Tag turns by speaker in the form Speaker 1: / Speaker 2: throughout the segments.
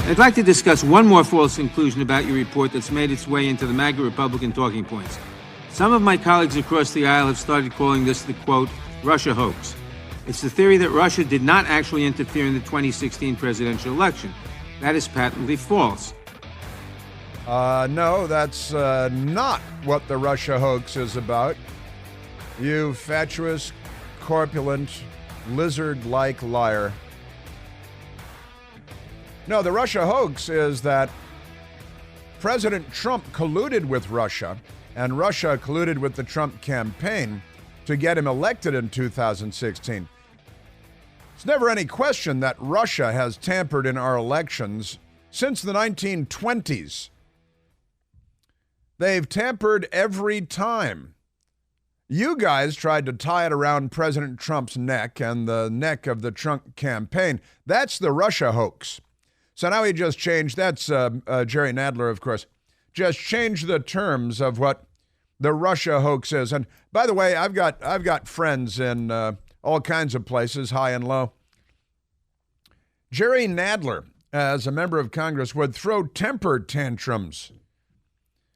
Speaker 1: I'd like to discuss one more false conclusion about your report that's made its way into the MAGA Republican talking points. Some of my colleagues across the aisle have started calling this the, quote, Russia hoax. It's the theory that Russia did not actually interfere in the 2016 presidential election. That is patently false.
Speaker 2: No, that's not what the Russia hoax is about. You fatuous, corpulent, lizard-like liar. No, the Russia hoax is that President Trump colluded with Russia, and Russia colluded with the Trump campaign to get him elected in 2016. There's never any question that Russia has tampered in our elections since the 1920s. They've tampered every time. You guys tried to tie it around President Trump's neck and the neck of the Trump campaign. That's the Russia hoax. So now he just changed, that's Jerry Nadler, of course, just changed the terms of what the Russia hoax is. And by the way, I've got friends in all kinds of places, high and low. Jerry Nadler, as a member of Congress, would throw temper tantrums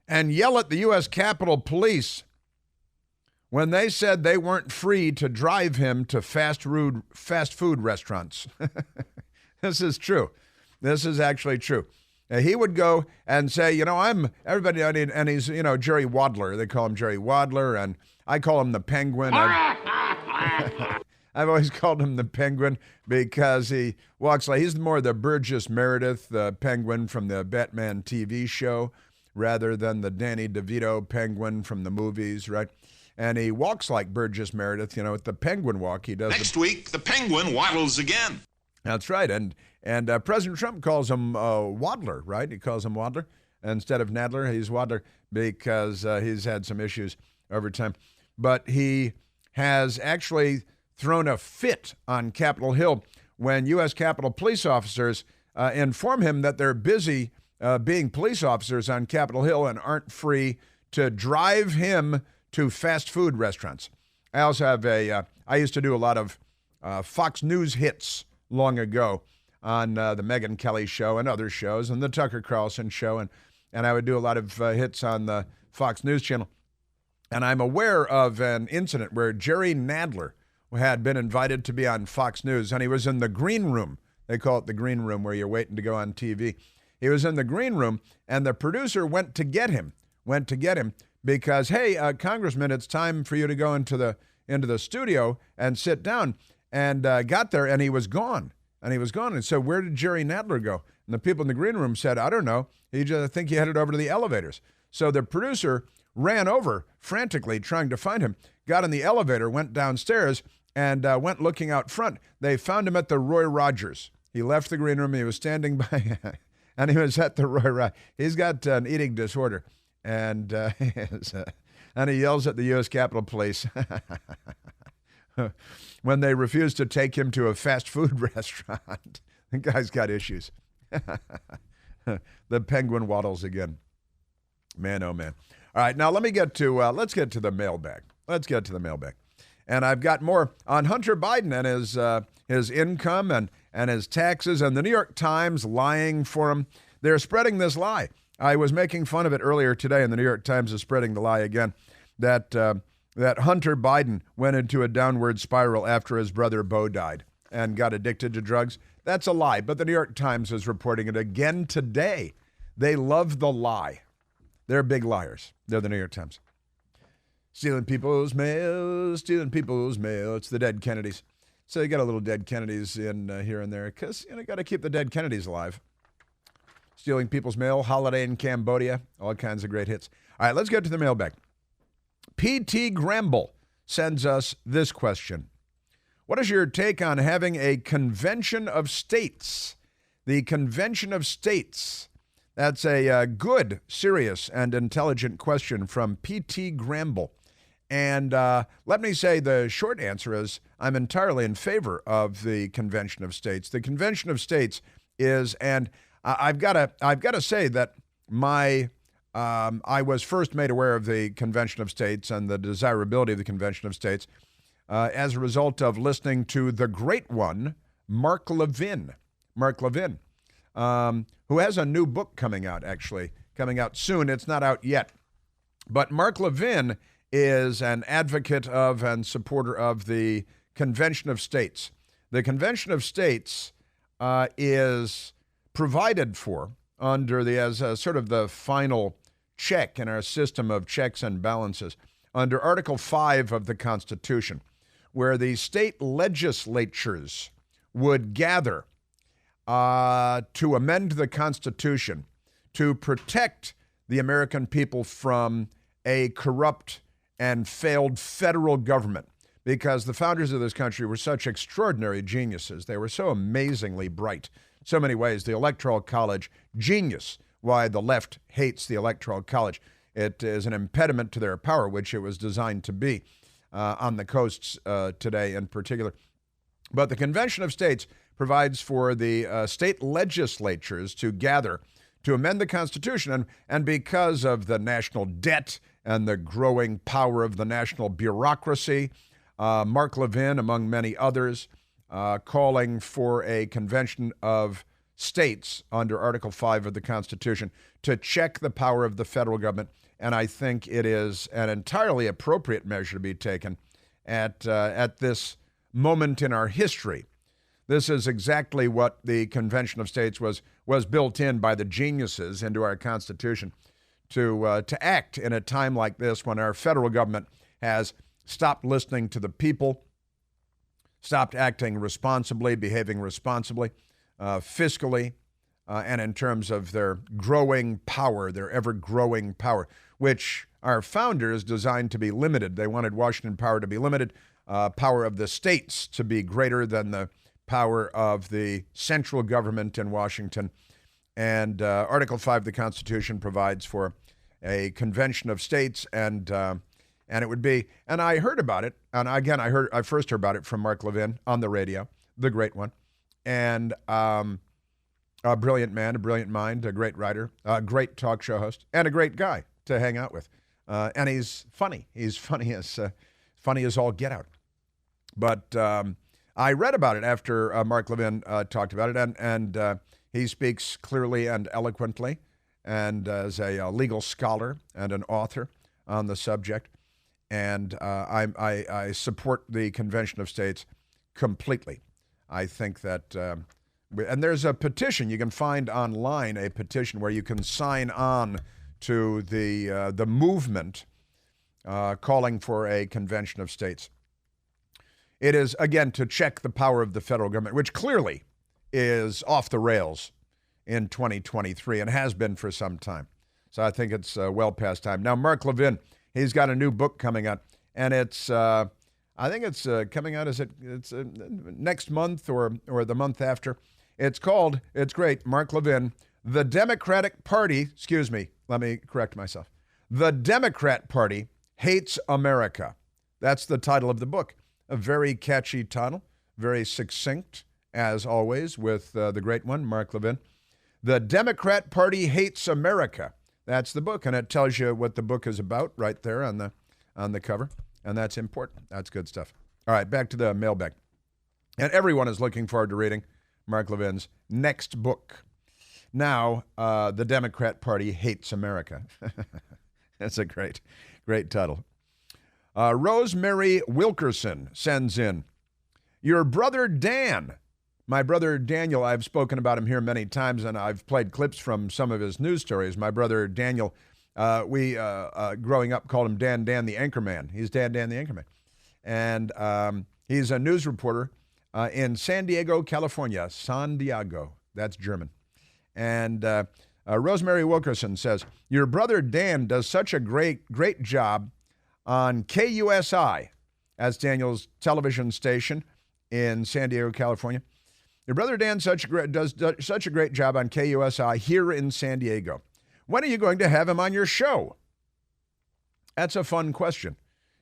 Speaker 2: and yell at the U.S. Capitol Police when they said they weren't free to drive him to fast food restaurants. This is true. This is actually true. He would go and say, everybody, and he's, Jerry Wadler. They call him Jerry Wadler, and I call him the Penguin. I've always called him the Penguin because he walks like he's more the Burgess Meredith, the Penguin from the Batman TV show, rather than the Danny DeVito Penguin from the movies, right? And he walks like Burgess Meredith, with the Penguin walk. He does.
Speaker 3: Next week, the Penguin waddles again.
Speaker 2: That's right, and President Trump calls him Wadler, right? He calls him Wadler instead of Nadler. He's Wadler because he's had some issues over time. But he has actually thrown a fit on Capitol Hill when U.S. Capitol police officers inform him that they're busy being police officers on Capitol Hill and aren't free to drive him to fast food restaurants. I also have I used to do a lot of Fox News hits long ago on the Megyn Kelly show and other shows and the Tucker Carlson show. And I would do a lot of hits on the Fox News channel. And I'm aware of an incident where Jerry Nadler had been invited to be on Fox News, and he was in the green room. They call it the green room where you're waiting to go on TV. He was in the green room, and the producer went to get him because, hey, Congressman, it's time for you to go into the studio and sit down. And got there, and he was gone. And so where did Jerry Nadler go? And the people in the green room said, I don't know. I think he headed over to the elevators. So the producer ran over frantically trying to find him, got in the elevator, went downstairs, and went looking out front. They found him at the Roy Rogers. He left the green room. He was standing by, and he was at the Roy Rogers. He's got an eating disorder, and and he yells at the U.S. Capitol Police when they refuse to take him to a fast food restaurant. The guy's got issues. The Penguin waddles again. Man, oh man. All right, now let's get to the mailbag. Let's get to the mailbag. And I've got more on Hunter Biden and his income and his taxes, and the New York Times lying for him. They're spreading this lie. I was making fun of it earlier today, and the New York Times is spreading the lie again that Hunter Biden went into a downward spiral after his brother Beau died and got addicted to drugs. That's a lie, but the New York Times is reporting it again today. They love the lie. They're big liars. They're the New York Times. Stealing people's mail. It's the dead Kennedys. So you got a little dead Kennedys in here and there because you got to keep the dead Kennedys alive. Stealing people's mail, Holiday in Cambodia, all kinds of great hits. All right, let's get to the mailbag. P.T. Gramble sends us this question. What is your take on having a convention of states? The convention of states. That's a good, serious, and intelligent question from P.T. Gramble. And let me say the short answer is I'm entirely in favor of the convention of states. The convention of states is, and I've got to say that I was first made aware of the Convention of States and the desirability of the Convention of States as a result of listening to the great one, Mark Levin. Mark Levin. who has a new book coming out soon. It's not out yet. But Mark Levin is an advocate of and supporter of the Convention of States. The Convention of States is provided for as a sort of the final check in our system of checks and balances under Article 5 of the Constitution, where the state legislatures would gather to amend the Constitution to protect the American people from a corrupt and failed federal government, because the founders of this country were such extraordinary geniuses. They were so amazingly bright. So many ways, the Electoral College, genius, why the left hates the Electoral College. It is an impediment to their power, which it was designed to be on the coasts today in particular. But the Convention of States provides for the state legislatures to gather to amend the Constitution. And because of the national debt and the growing power of the national bureaucracy, Mark Levin, among many others, calling for a convention of states under Article 5 of the Constitution to check the power of the federal government. And I think it is an entirely appropriate measure to be taken at this moment in our history. This is exactly what the Convention of States was built in by the geniuses into our Constitution to act in a time like this when our federal government has stopped listening to the people, stopped acting responsibly, behaving responsibly, fiscally, and in terms of their growing power, their ever-growing power, which our founders designed to be limited. They wanted Washington power to be limited, power of the states to be greater than the power of the central government in Washington. And Article 5 of the Constitution provides for a convention of states, and it would be, and I heard about it, and again, I first heard about it from Mark Levin on the radio, the great one, and a brilliant man, a brilliant mind, a great writer, a great talk show host, and a great guy to hang out with. And he's funny. He's funny as all get out. But I read about it after Mark Levin talked about it, and he speaks clearly and eloquently, and as a legal scholar and an author on the subject. And I support the Convention of States completely. I think that, and there's a petition you can find online, a petition where you can sign on to the movement calling for a Convention of States. It is, again, to check the power of the federal government, which clearly is off the rails in 2023 and has been for some time. So I think it's well past time. Now, Mark Levin, he's got a new book coming out, and it's I think it's coming out. It's next month or the month after. It's great. Mark Levin, The Democratic Party. Excuse me. Let me correct myself. The Democrat Party Hates America. That's the title of the book. A very catchy title, very succinct, as always, with the great one, Mark Levin. The Democrat Party Hates America. That's the book, and it tells you what the book is about right there on the cover, and that's important. That's good stuff. All right, back to the mailbag. And everyone is looking forward to reading Mark Levin's next book. Now, The Democrat Party Hates America. That's a great title. Rosemary Wilkerson sends in, your brother Dan. My brother Daniel, I've spoken about him here many times, and I've played clips from some of his news stories. My brother Daniel, we growing up called him Dan the Anchorman. He's Dan the Anchorman. And he's a news reporter in San Diego, California. San Diego, that's German. And Rosemary Wilkerson says, your brother Dan does such a great job on KUSI, that's Daniel's television station in San Diego, California. Your brother Dan does such a great job on KUSI here in San Diego. When are you going to have him on your show? That's a fun question.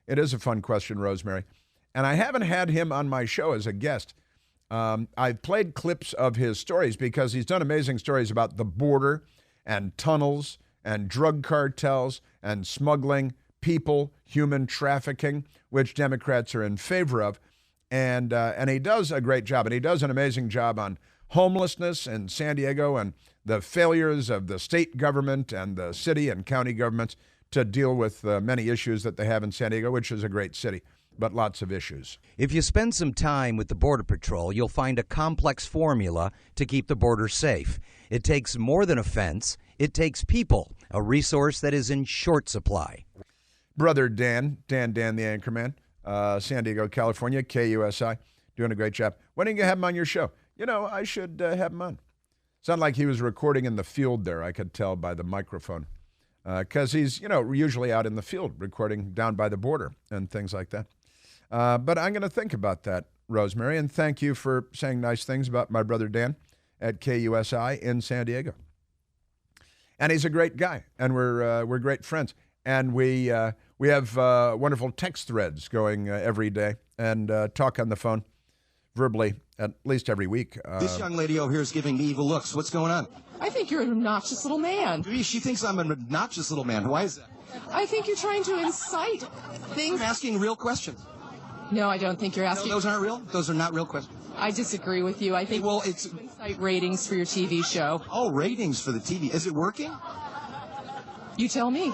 Speaker 2: It is a fun question, Rosemary. And I haven't had him on my show as a guest. I've played clips of his stories because he's done amazing stories about the border and tunnels and drug cartels and smuggling people, human trafficking, which Democrats are in favor of. And he does a great job, and he does an amazing job on homelessness in San Diego and the failures of the state government and the city and county governments to deal with many issues that they have in San Diego, which is a great city, but lots of issues.
Speaker 4: If you spend some time with the Border Patrol, you'll find a complex formula to keep the border safe. It takes more than a fence. It takes people, a resource that is in short supply.
Speaker 2: Brother Dan, the anchorman, San Diego, California, KUSI, doing a great job. When are you going to have him on your show? You know, I should have him on. Sounded like he was recording in the field there, I could tell by the microphone. Because he's, usually out in the field recording down by the border and things like that. But I'm going to think about that, Rosemary, and thank you for saying nice things about my brother Dan at KUSI in San Diego. And he's a great guy, and we're great friends. And we have wonderful text threads going every day and talk on the phone verbally at least every week.
Speaker 5: This young lady over here is giving me evil looks. What's going on?
Speaker 6: I think you're an obnoxious little man.
Speaker 5: She thinks I'm an obnoxious little man. Why is that?
Speaker 6: I think you're trying to incite things.
Speaker 5: I'm asking real questions.
Speaker 6: No, I don't think you're asking.
Speaker 5: No, those aren't real? Those are not real questions.
Speaker 6: I disagree with you. I think
Speaker 5: it's
Speaker 6: to incite ratings for your TV show.
Speaker 5: Oh, ratings for the TV. Is it working?
Speaker 6: You tell me.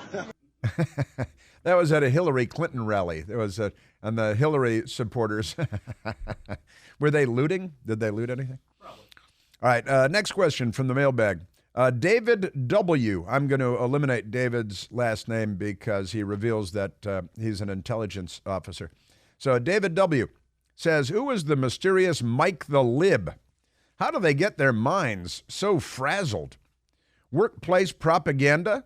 Speaker 2: That was at a Hillary Clinton rally. There was and the Hillary supporters. Were they looting? Did they loot anything? Probably. All right, next question from the mailbag. David W. I'm going to eliminate David's last name because he reveals that he's an intelligence officer. So David W. says, who is the mysterious Mike the Lib? How do they get their minds so frazzled? Workplace propaganda?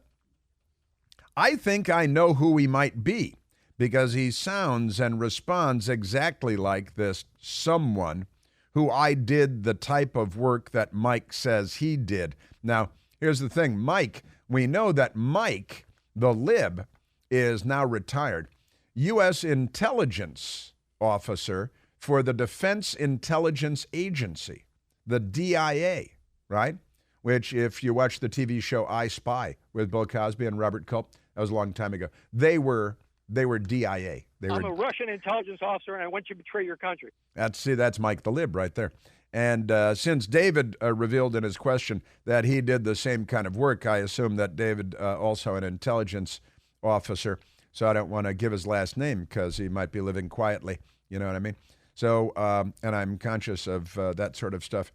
Speaker 2: I think I know who he might be because he sounds and responds exactly like this someone who I did the type of work that Mike says he did. Now, here's the thing. Mike, we know that Mike, the Lib, is now retired. U.S. intelligence officer for the Defense Intelligence Agency, the DIA, right? Which, if you watch the TV show I Spy with Bill Cosby and Robert Culp, that was a long time ago. They were DIA.
Speaker 7: I'm a Russian intelligence officer, and I want you to betray your country.
Speaker 2: That's Mike the Lib right there. And since David revealed in his question that he did the same kind of work, I assume that David also an intelligence officer. So I don't want to give his last name because he might be living quietly. You know what I mean? So, and I'm conscious of that sort of stuff.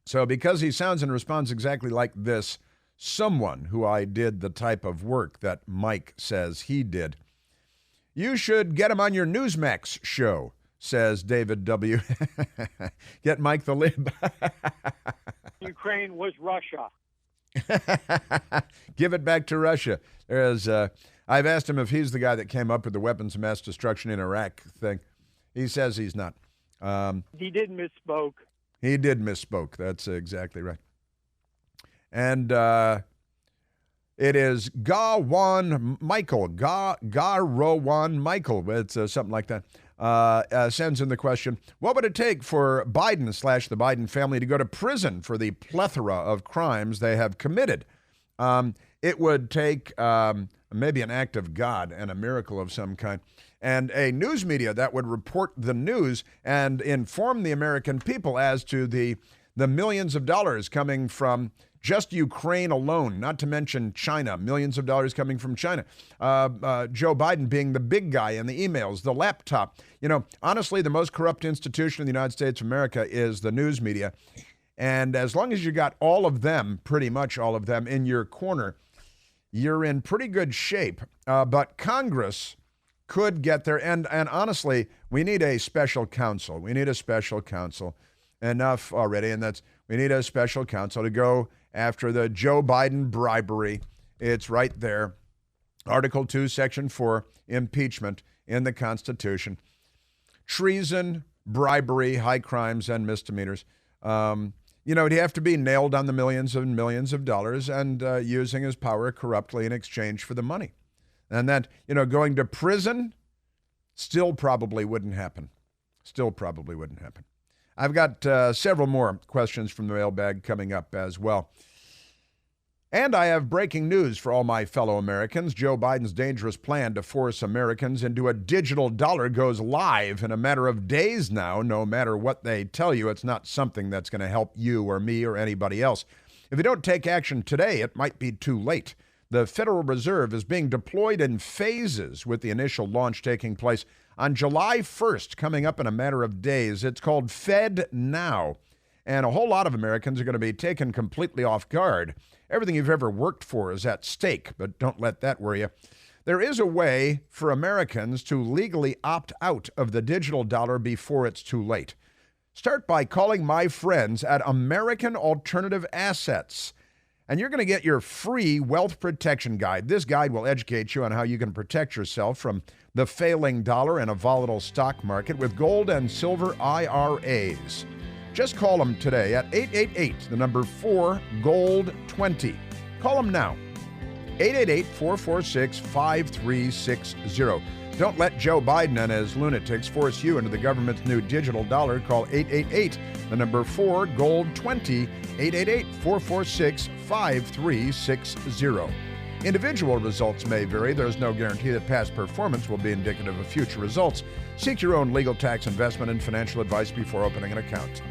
Speaker 2: So because he sounds and responds exactly like this, someone who I did the type of work that Mike says he did, you should get him on your Newsmax show, says David W. Get Mike the Lib.
Speaker 7: Ukraine was Russia.
Speaker 2: Give it back to Russia. I've asked him if he's the guy that came up with the weapons of mass destruction in Iraq thing. He says he's not.
Speaker 7: He did misspoke.
Speaker 2: He did misspoke. That's exactly right. And it is Gawan Michael. Garowan Michael. It's something like that. Sends in the question, what would it take for Biden / the Biden family to go to prison for the plethora of crimes they have committed? It would take maybe an act of God and a miracle of some kind, and a news media that would report the news and inform the American people as to the millions of dollars coming from just Ukraine alone, not to mention China, millions of dollars coming from China. Joe Biden being the big guy in the emails, the laptop. You know, honestly, the most corrupt institution in the United States of America is the news media. And as long as you got all of them, pretty much all of them, in your corner, you're in pretty good shape. But Congress could get there. And honestly, we need a special counsel. We need a special counsel. Enough already. And we need a special counsel to go after the Joe Biden bribery. It's right there. Article 2, Section 4, impeachment in the Constitution. Treason, bribery, high crimes, and misdemeanors. He'd have to be nailed on the millions and millions of dollars and using his power corruptly in exchange for the money. And that, going to prison still probably wouldn't happen. I've got several more questions from the mailbag coming up as well. And I have breaking news for all my fellow Americans. Joe Biden's dangerous plan to force Americans into a digital dollar goes live in a matter of days now. No matter what they tell you, it's not something that's going to help you or me or anybody else. If you don't take action today, it might be too late. The Federal Reserve is being deployed in phases, with the initial launch taking place on July 1st, coming up in a matter of days. It's called Fed Now, and a whole lot of Americans are going to be taken completely off guard. Everything you've ever worked for is at stake, but don't let that worry you. There is a way for Americans to legally opt out of the digital dollar before it's too late. Start by calling my friends at American Alternative Assets, and you're going to get your free wealth protection guide. This guide will educate you on how you can protect yourself from the failing dollar and a volatile stock market with gold and silver IRAs. Just call them today at 888, the number 4-GOLD-20. Call them now, 888-446-5360. Don't let Joe Biden and his lunatics force you into the government's new digital dollar. Call 888, the number 4-GOLD-20, 888-446-5360. Individual results may vary. There's no guarantee that past performance will be indicative of future results. Seek your own legal, tax, investment, and financial advice before opening an account.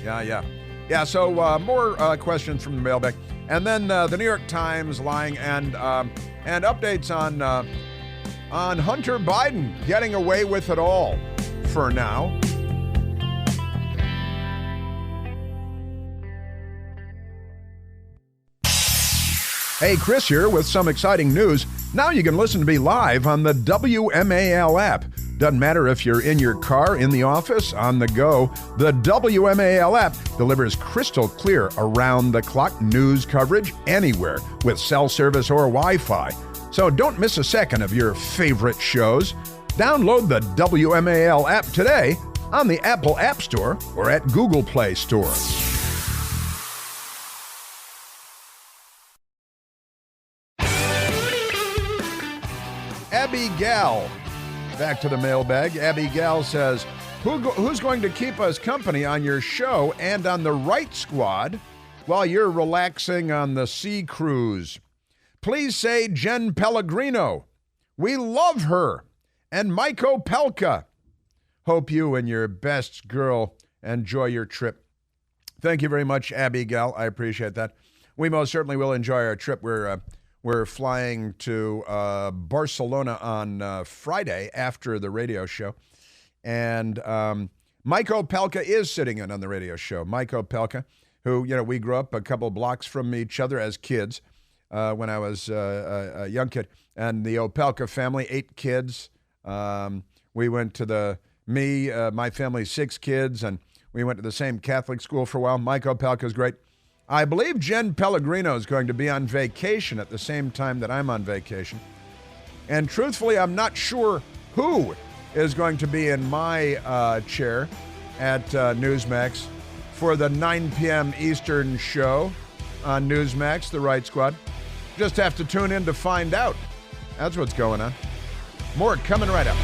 Speaker 2: Yeah, so more questions from the mailbag. And then the New York Times lying and updates on Hunter Biden getting away with it all for now. Hey, Chris here with some exciting news. Now you can listen to me live on the WMAL app. Doesn't matter if you're in your car, in the office, on the go. The WMAL app delivers crystal clear around-the-clock news coverage anywhere with cell service or Wi-Fi. So don't miss a second of your favorite shows. Download the WMAL app today on the Apple App Store or at Google Play Store. Abby Gal, back to the mailbag. Abby Gal says, who's going to keep us company on your show and on the Right Squad while you're relaxing on the sea cruise? Please say Jen Pellegrino. We love her. And Mike Opelka. Hope you and your best girl enjoy your trip. Thank you very much, Abby Gal. I appreciate that. We most certainly will enjoy our trip. We're flying to Barcelona on Friday after the radio show. And Mike Opelka is sitting in on the radio show. Mike Opelka, who, we grew up a couple blocks from each other as kids when I was a young kid. And the Opelka family, 8 kids. We went to my family, 6 kids, and we went to the same Catholic school for a while. Mike Opelka is great. I believe Jen Pellegrino is going to be on vacation at the same time that I'm on vacation. And truthfully, I'm not sure who is going to be in my chair at Newsmax for the 9 p.m. Eastern show on Newsmax, The Right Squad. Just have to tune in to find out. That's what's going on. More coming right up.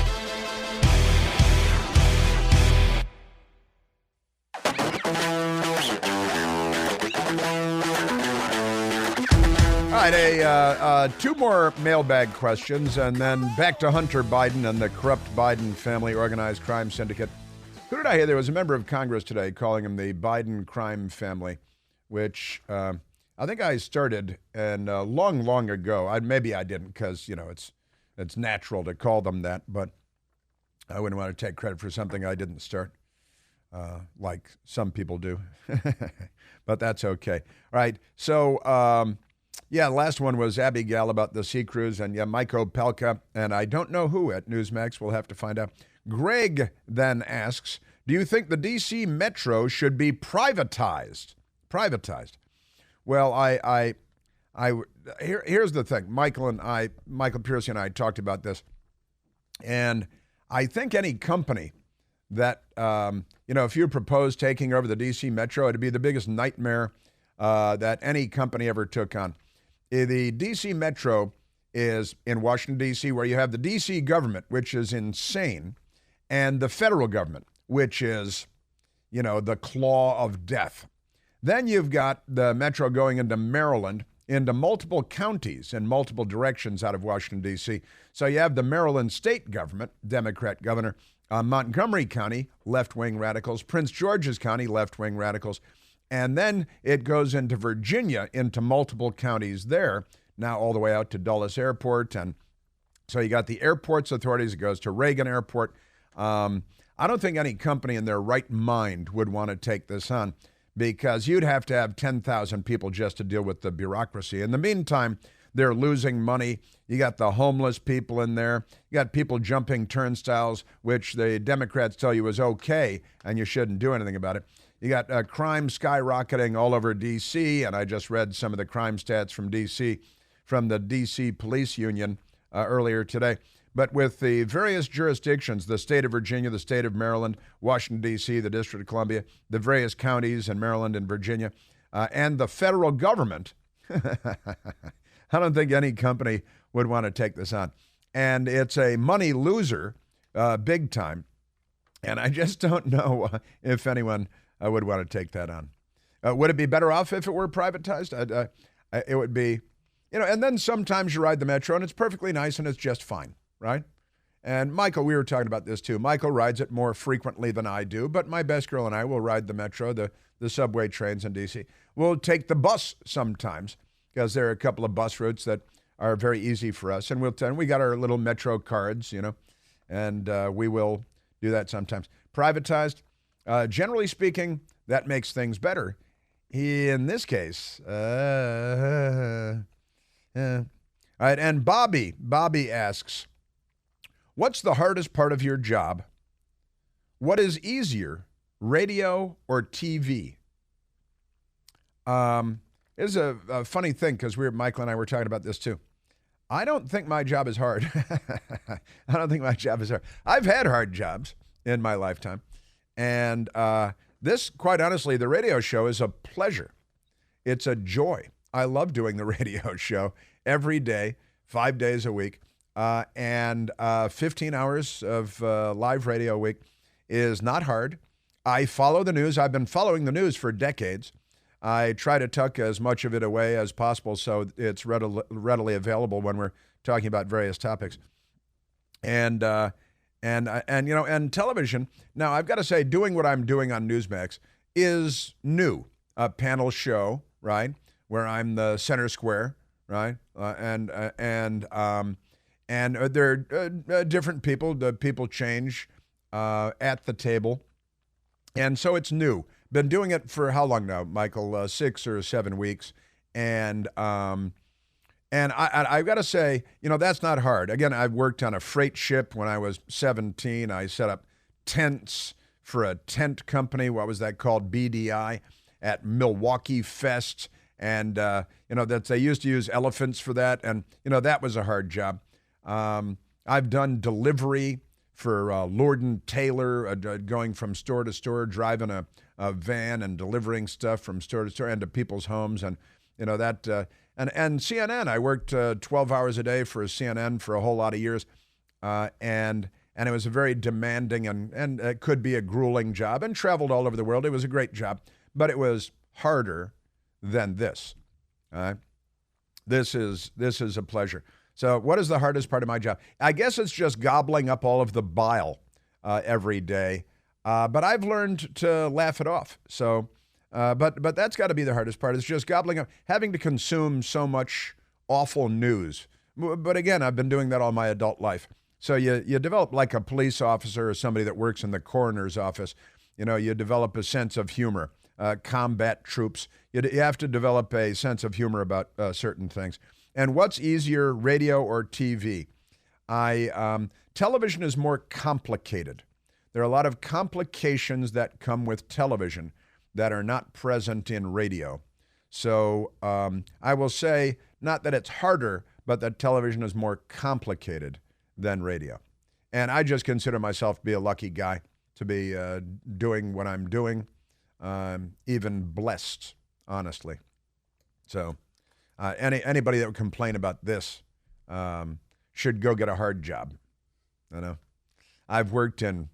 Speaker 2: All right, 2 more mailbag questions, and then back to Hunter Biden and the corrupt Biden family organized crime syndicate. Who did I hear? There was a member of Congress today calling him the Biden crime family, which I think I started and long ago. Maybe I didn't, because it's natural to call them that, but I wouldn't want to take credit for something I didn't start, like some people do. But that's okay. All right, so. The last one was Abby Gal about the sea cruise, and Mike Opelka, and I don't know who at Newsmax. We'll have to find out. Greg then asks, do you think the D.C. Metro should be privatized? Privatized. Well, here's the thing. Michael Piercy and I talked about this, and I think any company that, if you propose taking over the D.C. Metro, it'd be the biggest nightmare that any company ever took on. The D.C. Metro is in Washington, D.C., where you have the D.C. government, which is insane, and the federal government, which is, the claw of death. Then you've got the metro going into Maryland, into multiple counties in multiple directions out of Washington, D.C. So you have the Maryland state government, Democrat governor, Montgomery County, left-wing radicals, Prince George's County, left-wing radicals, and then it goes into Virginia, into multiple counties there, now all the way out to Dulles Airport. And so you got the airports authorities, it goes to Reagan Airport. I don't think any company in their right mind would want to take this on, because you'd have to have 10,000 people just to deal with the bureaucracy. In the meantime, they're losing money. You got the homeless people in there. You got people jumping turnstiles, which the Democrats tell you is okay, and you shouldn't do anything about it. You got crime skyrocketing all over D.C., and I just read some of the crime stats from D.C., from the D.C. Police Union earlier today. But with the various jurisdictions, the state of Virginia, the state of Maryland, Washington, D.C., the District of Columbia, the various counties in Maryland and Virginia, and the federal government, I don't think any company would want to take this on. And it's a money loser, big time. And I just don't know if anyone would want to take that on. Would it be better off if it were privatized? It would be, and then sometimes you ride the metro and it's perfectly nice and it's just fine, right? And Michael, we were talking about this too. Michael rides it more frequently than I do, but my best girl and I will ride the metro, the subway trains in D.C. We'll take the bus sometimes, because there are a couple of bus routes that are very easy for us. And we got our little metro cards, and we will do that sometimes. Privatized, generally speaking, that makes things better. In this case, all right, and Bobby asks, what's the hardest part of your job? What is easier, radio or TV? It's a funny thing, because Michael and I were talking about this too. I don't think my job is hard. I don't think my job is hard. I've had hard jobs in my lifetime. And this, quite honestly, the radio show is a pleasure. It's a joy. I love doing the radio show every day, 5 days a week. And 15 hours of live radio a week is not hard. I follow the news. I've been following the news for decades. I try to tuck as much of it away as possible so it's readily available when we're talking about various topics. And television. Now, I've got to say, doing what I'm doing on Newsmax is new. A panel show, right, where I'm the center square, right, and there are different people. The people change at the table, and so it's new. Been doing it for how long now, Michael? 6 or 7 weeks, and I've got to say, that's not hard. Again, I've worked on a freight ship when I was 17. I set up tents for a tent company. What was that called? BDI at Milwaukee Fest, and that they used to use elephants for that, and that was a hard job. I've done delivery for Lord & Taylor, going from store to store, driving a van and delivering stuff from store to store and to people's homes, and that. And CNN, I worked 12 hours a day for CNN for a whole lot of years, and it was a very demanding and it could be a grueling job, and traveled all over the world. It was a great job, but it was harder than this. This is a pleasure. So what is the hardest part of my job? I guess it's just gobbling up all of the bile every day, but I've learned to laugh it off. So. But that's got to be the hardest part. It's just gobbling up, having to consume so much awful news. But again, I've been doing that all my adult life. So you develop, like a police officer or somebody that works in the coroner's office, you develop a sense of humor. Combat troops, you have to develop a sense of humor about certain things. And what's easier, radio or TV? Television is more complicated. There are a lot of complications that come with television that are not present in radio. So I will say, not that it's harder, but that television is more complicated than radio. And I just consider myself to be a lucky guy to be doing what I'm doing, even blessed, honestly. So anybody that would complain about this should go get a hard job. I've worked in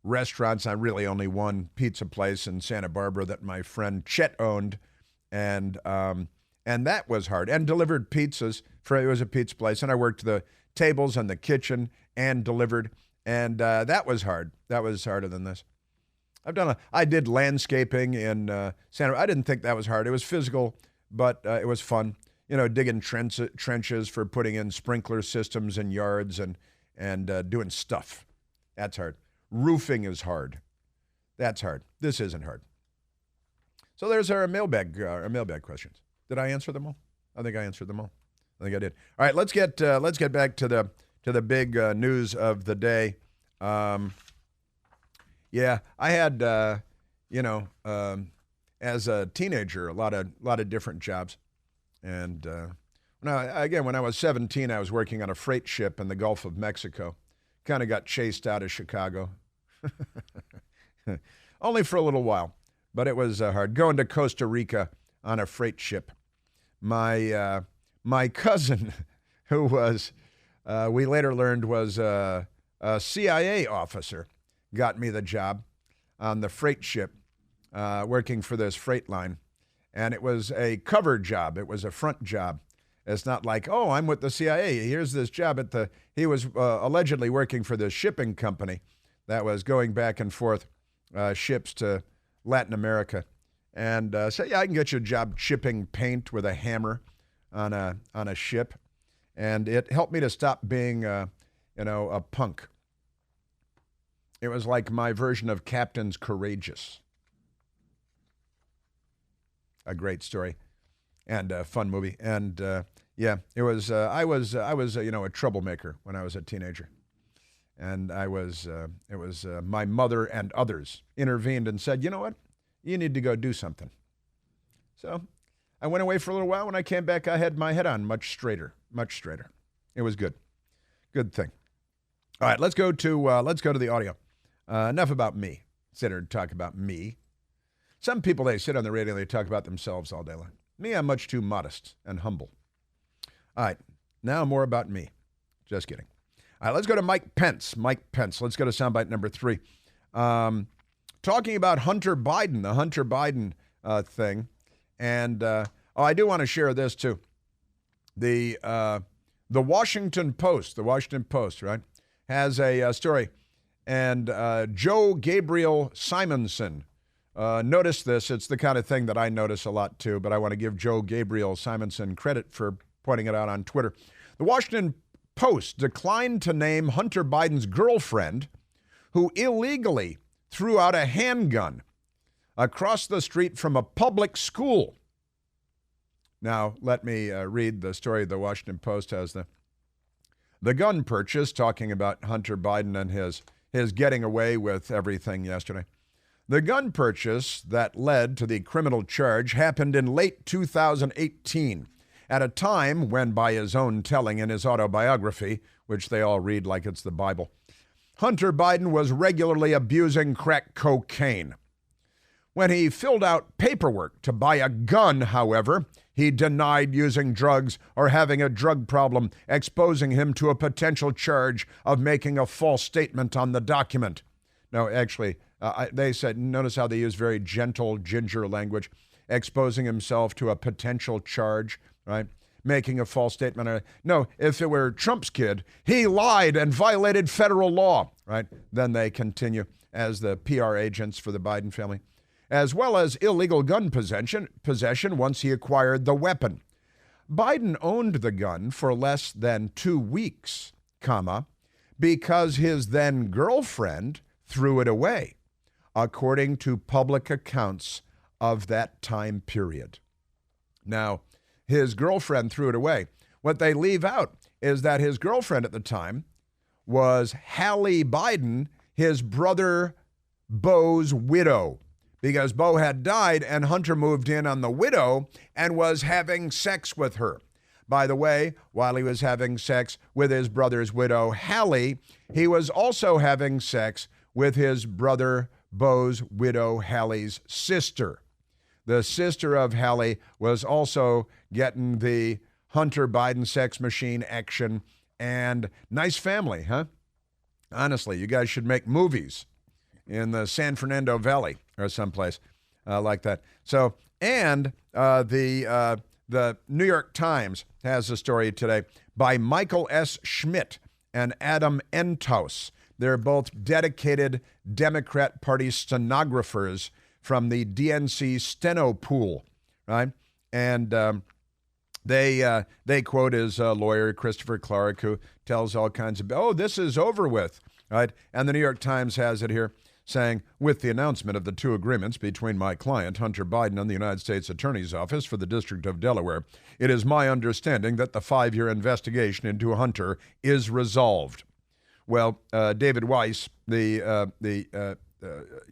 Speaker 2: restaurants. I really only one pizza place in Santa Barbara that my friend Chet owned, and that was hard. And delivered pizzas. It was a pizza place, and I worked the tables and the kitchen and delivered, and that was hard. That was harder than this. I did landscaping in Santa. I didn't think that was hard. It was physical, but it was fun. Digging trenches for putting in sprinkler systems in yards and doing stuff. That's hard. Roofing is hard. That's hard. This isn't hard. So there's our mailbag questions. Did I answer them all? I think I answered them all. I think I did. All right, let's get back to the big news of the day. Yeah, I had as a teenager, a lot of different jobs, and when I was 17, I was working on a freight ship in the Gulf of Mexico. Kind of got chased out of Chicago, only for a little while, but it was hard going to Costa Rica on a freight ship. My cousin, who was we later learned was a CIA officer, got me the job on the freight ship, working for this freight line. And it was a cover job. It was a front job. It's not like, oh, I'm with the CIA. Here's this job he was allegedly working for this shipping company that was going back and forth ships to Latin America. And so, yeah, I can get you a job chipping paint with a hammer on a ship. And it helped me to stop being, a punk. It was like my version of Captain's Courageous. A great story and a fun movie. And yeah, it was. I was a troublemaker when I was a teenager, and it was my mother and others intervened and said, you know what, you need to go do something. So I went away for a little while. When I came back, I had my head on much straighter. It was good thing. All right, let's go to the audio. Enough about me. Sit here and talk about me. Some people, they sit on the radio and they talk about themselves all day long. Me, I'm much too modest and humble. All right, now more about me. Just kidding. All right, let's go to Mike Pence. Let's go to soundbite number 3. Talking about Hunter Biden, the Hunter Biden thing. And I do want to share this too. The Washington Post, right, has a story. And Joe Gabriel Simonson, notice this. It's the kind of thing that I notice a lot too, but I want to give Joe Gabriel Simonson credit for pointing it out on Twitter. The Washington Post declined to name Hunter Biden's girlfriend, who illegally threw out a handgun across the street from a public school. Now, let me read the story the Washington Post has. The gun purchase, talking about Hunter Biden and his getting away with everything yesterday. The gun purchase that led to the criminal charge happened in late 2018, at a time when, by his own telling in his autobiography, which they all read like it's the Bible, Hunter Biden was regularly abusing crack cocaine. When he filled out paperwork to buy a gun, however, he denied using drugs or having a drug problem, exposing him to a potential charge of making a false statement on the document. No, actually, they said, notice how they use very gentle ginger language, exposing himself to a potential charge, right? Making a false statement. No, if it were Trump's kid, he lied and violated federal law, right? Then they continue as the PR agents for the Biden family, as well as illegal gun possession once he acquired the weapon. Biden owned the gun for less than 2 weeks, because his then girlfriend threw it away, according to public accounts of that time period. Now, his girlfriend threw it away. What they leave out is that his girlfriend at the time was Hallie Biden, his brother Beau's widow, because Beau had died and Hunter moved in on the widow and was having sex with her. By the way, while he was having sex with his brother's widow, Hallie, he was also having sex with his brother Beau's widow, Hallie's sister. The sister of Hallie was also getting the Hunter Biden sex machine action, and nice family, huh? Honestly, you guys should make movies in the San Fernando Valley or someplace like that. So, and the New York Times has a story today by Michael S. Schmidt and Adam Entous. They're both dedicated Democrat Party stenographers from the DNC steno pool, right? And they quote his lawyer, Christopher Clark, who tells all kinds of, oh, this is over with, right? And the New York Times has it here saying, with the announcement of the two agreements between my client, Hunter Biden, and the United States Attorney's Office for the District of Delaware, it is my understanding that the 5-year investigation into Hunter is resolved. Well, David Weiss, the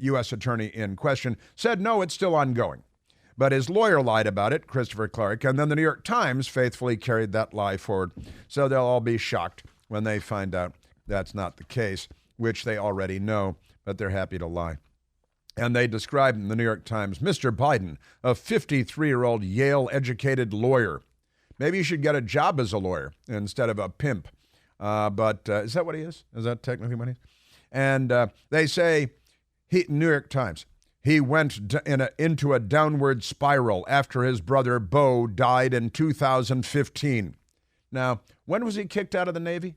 Speaker 2: U.S. attorney in question, said, no, it's still ongoing. But his lawyer lied about it, Christopher Clark, and then the New York Times faithfully carried that lie forward. So they'll all be shocked when they find out that's not the case, which they already know, but they're happy to lie. And they described in the New York Times, Mr. Biden, a 53-year-old Yale-educated lawyer. Maybe you should get a job as a lawyer instead of a pimp. But is that what he is? Is that technically what he is? And they say, New York Times, he went into a downward spiral after his brother Beau died in 2015. Now, when was he kicked out of the Navy?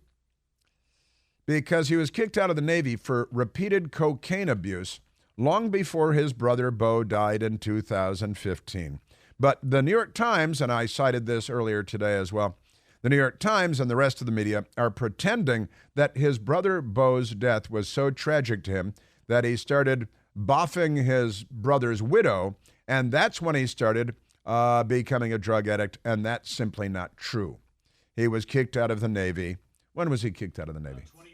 Speaker 2: Because he was kicked out of the Navy for repeated cocaine abuse long before his brother Beau died in 2015. But the New York Times, and I cited this earlier today as well, the New York Times and the rest of the media are pretending that his brother Beau's death was so tragic to him that he started boffing his brother's widow, and that's when he started becoming a drug addict, and that's simply not true. He was kicked out of the Navy. When was he kicked out of the Navy?
Speaker 8: 2014.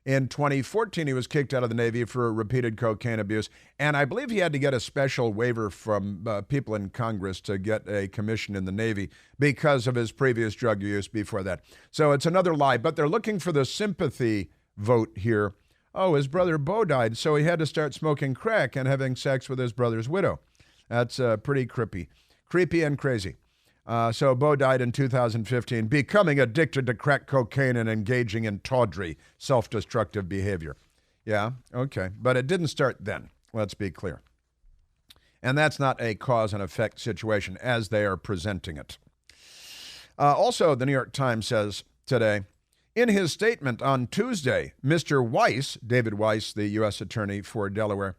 Speaker 2: In 2014, he was kicked out of the Navy for repeated cocaine abuse, and I believe he had to get a special waiver from people in Congress to get a commission in the Navy because of his previous drug use before that. So it's another lie, but they're looking for the sympathy vote here. Oh, his brother Beau died, so he had to start smoking crack and having sex with his brother's widow. That's pretty creepy and crazy. So Beau died in 2015, becoming addicted to crack cocaine and engaging in tawdry, self-destructive behavior. Yeah, okay. But it didn't start then, let's be clear. And that's not a cause and effect situation as they are presenting it. Also, the New York Times says today, in his statement on Tuesday, Mr. Weiss, David Weiss, the U.S. Attorney for Delaware,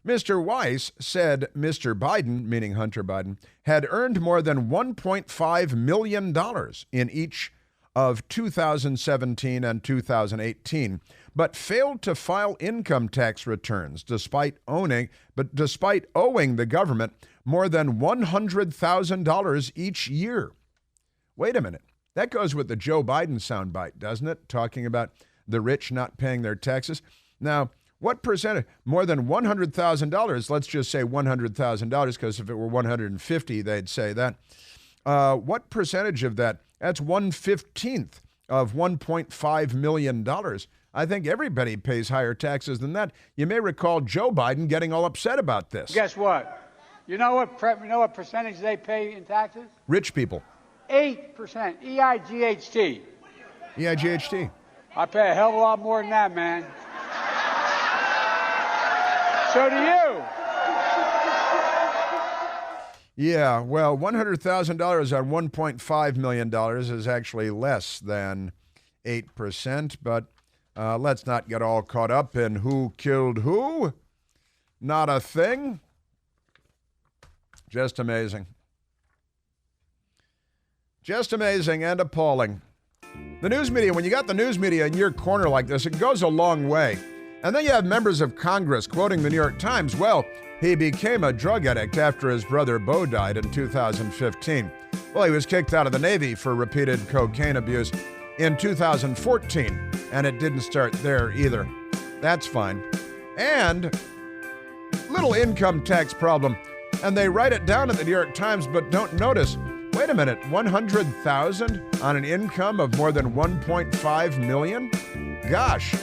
Speaker 2: Mr. Weiss said Mr. Biden, meaning Hunter Biden, had earned more than $1.5 million in each of 2017 and 2018, but failed to file income tax returns despite owing the government more than $100,000 each year. Wait a minute. That goes with the Joe Biden soundbite, doesn't it? Talking about the rich not paying their taxes. Now, what percentage? More than $100,000. Let's just say $100,000, because if it were $150,000, they'd say that. What percentage of that? That's 1/15 of $1.5 million. I think everybody pays higher taxes than that. You may recall Joe Biden getting all upset about this.
Speaker 9: Guess what? You know what percentage they pay in taxes?
Speaker 2: Rich people.
Speaker 9: 8%. E-I-G-H-T.
Speaker 2: E-I-G-H-T.
Speaker 9: I pay a hell of a lot more than that, man. So do you.
Speaker 2: Yeah, well, $100,000 on $1.5 million is actually less than 8%, but let's not get all caught up in who killed who. Not a thing. Just amazing. Just amazing and appalling. The news media, when you got the news media in your corner like this, it goes a long way. And then you have members of Congress quoting the New York Times. Well, he became a drug addict after his brother Beau died in 2015. Well, he was kicked out of the Navy for repeated cocaine abuse in 2014, and it didn't start there either. That's fine. And little income tax problem. And they write it down in the New York Times, but don't notice, wait a minute, $100,000 on an income of more than $1.5 million? Gosh,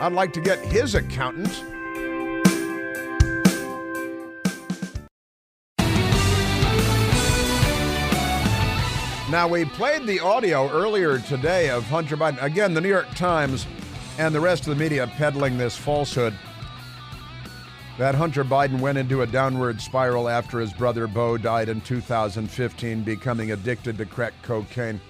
Speaker 2: I'd like to get his accountant. Now, we played the audio earlier today of Hunter Biden. Again, the New York Times and the rest of the media peddling this falsehood that Hunter Biden went into a downward spiral after his brother Beau died in 2015, becoming addicted to crack cocaine.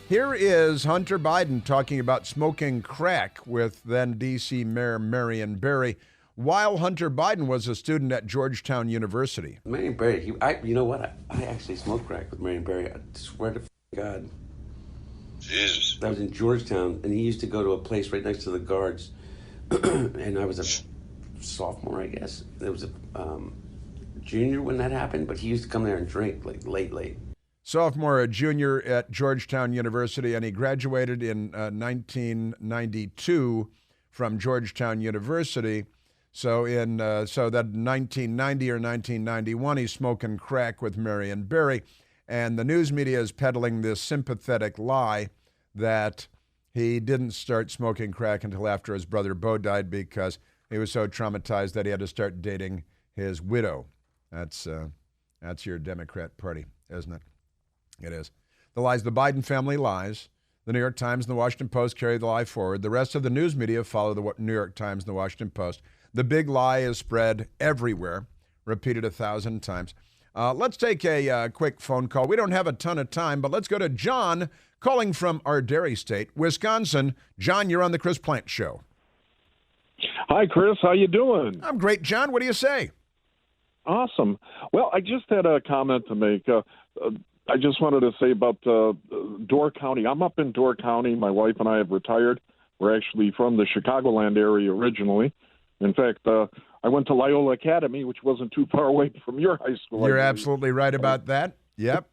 Speaker 2: Here is Hunter Biden talking about smoking crack with then D.C. Mayor Marion Barry while Hunter Biden was a student at Georgetown University.
Speaker 8: Marion Barry, you know what? I actually smoked crack with Marion Barry. I swear to God.
Speaker 3: Jesus.
Speaker 8: I was in Georgetown, and he used to go to a place right next to the guards, and I was a sophomore, I guess. There was a junior when that happened, but he used to come there and drink like late.
Speaker 2: Sophomore, a junior at Georgetown University, and he graduated in 1992 from Georgetown University. So that 1990 or 1991, he's smoking crack with Marion Barry. And the news media is peddling this sympathetic lie that he didn't start smoking crack until after his brother Beau died because he was so traumatized that he had to start dating his widow. That's your Democrat Party, isn't it? It is. The lies, the Biden family lies. The New York Times and the Washington Post carry the lie forward. The rest of the news media follow the New York Times and the Washington Post. The big lie is spread everywhere, repeated 1,000 times. Let's take a quick phone call. We don't have a ton of time, but let's go to John calling from our dairy state, Wisconsin. John, you're on the Chris Plant Show.
Speaker 10: Hi, Chris. How you doing?
Speaker 2: I'm great, John. What do you say?
Speaker 10: Awesome. Well, I just had a comment to make. I just wanted to say about Door County. I'm up in Door County. My wife and I have retired. We're actually from the Chicagoland area originally. In fact, I went to Loyola Academy, which wasn't too far away from your high school.
Speaker 2: You're absolutely right about that. Yep.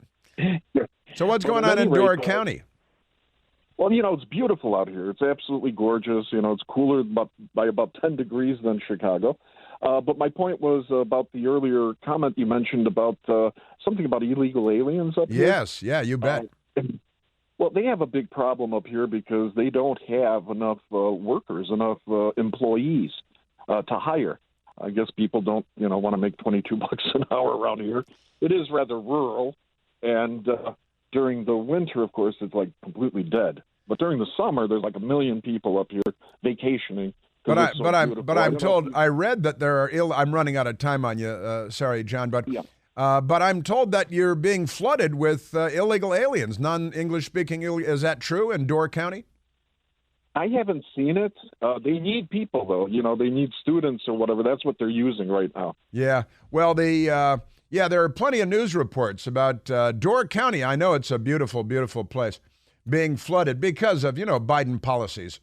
Speaker 2: So what's going on in Door County?
Speaker 10: Well, it's beautiful out here. It's absolutely gorgeous. It's cooler by about 10 degrees than Chicago. But my point was about the earlier comment you mentioned about something about illegal aliens up here.
Speaker 2: Yes, yeah, you bet.
Speaker 10: Well, they have a big problem up here because they don't have enough workers, enough employees to hire. I guess people don't, want to make $22 an hour around here. It is rather rural, and during the winter, of course, it's like completely dead. But during the summer, there's like 1 million people up here vacationing.
Speaker 2: But I'm told, I read that there are I'm running out of time on you. Sorry, John, but I'm told that you're being flooded with illegal aliens, non-English speaking. Is that true in Door County?
Speaker 10: I haven't seen it. They need people, though. They need students or whatever. That's what they're using right now. Yeah.
Speaker 2: Well, there are plenty of news reports about Door County. I know it's a beautiful, beautiful place being flooded because of, Biden policies.